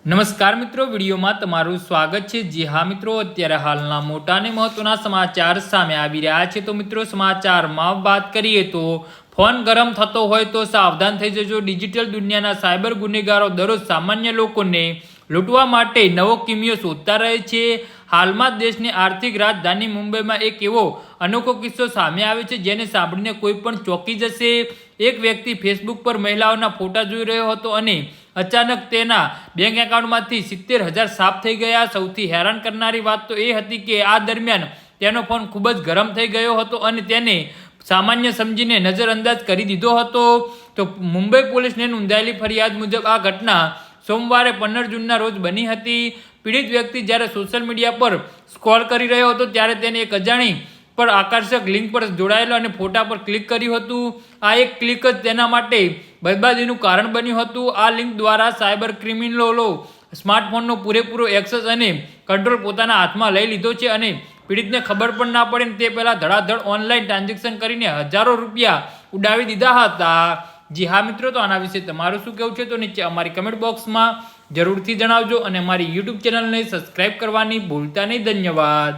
નમસ્કાર મિત્રો, વિડીયોમાં તમારું સ્વાગત છે। જી હા મિત્રો, અત્યારે હાલના મોટા અને મહત્વના સમાચાર સામે આવી રહ્યા છે। તો મિત્રો, સમાચારમાં વાત કરીએ તો ફોન ગરમ થતો હોય તો સાવધાન થઈ જજો। ડિજિટલ દુનિયાના સાયબર ગુનેગારો દરરોજ સામાન્ય લોકોને લૂંટવા માટે નવો કિમિયો શોધતા રહે છે। હાલમાં દેશની આર્થિક રાજધાની મુંબઈમાં એક એવો અનોખો કિસ્સો સામે આવ્યો છે જેને સાંભળીને કોઈ પણ ચોંકી જશે। એક વ્યક્તિ ફેસબુક પર મહિલાઓના ફોટા જોઈ રહ્યો હતો અને અચાનક તેના બેંક એકાઉન્ટમાંથી 70,000 સાફ થઈ ગયા। સૌથી હેરાન કરનારી વાત તો એ હતી કે આ દરમિયાન તેનો ફોન ખૂબ જ ગરમ થઈ ગયો હતો અને તેને સામાન્ય સમજીને નજરઅંદાજ કરી દીધો હતો। તો મુંબઈ પોલીસને નોંધાયેલી ફરિયાદ મુજબ આ ઘટના સોમવારે 15 જૂનના રોજ બની હતી। પીડિત વ્યક્તિ જ્યારે સોશિયલ મીડિયા પર સ્ક્રોલ કરી રહ્યો હતો ત્યારે તેને એક અજાણી પર આકર્ષક લિંક પર જોડાયેલો અને ફોટા પર ક્લિક કર્યું હતું। આ એક ક્લિક જ તેના માટે બરબાદીનું કારણ બન્યું હતું। આ લિંક દ્વારા સાયબર ક્રિમિનલો સ્માર્ટફોનનો પૂરેપૂરો એક્સેસ અને કંટ્રોલ પોતાના હાથમાં લઈ લીધો છે અને પીડિતને ખબર પણ ના પડે તે પહેલાં ધડાધડ ઓનલાઈન ટ્રાન્ઝેક્શન કરીને હજારો રૂપિયા ઉડાવી દીધા હતા। જી હા મિત્રો, તો આના વિશે તમારું શું કહેવું છે તો નીચે અમારી કમેન્ટ બોક્સમાં જરૂરથી જણાવજો અને અમારી યુટ્યુબ ચેનલને સબસ્ક્રાઈબ કરવાની ભૂલતા નહીં। ધન્યવાદ।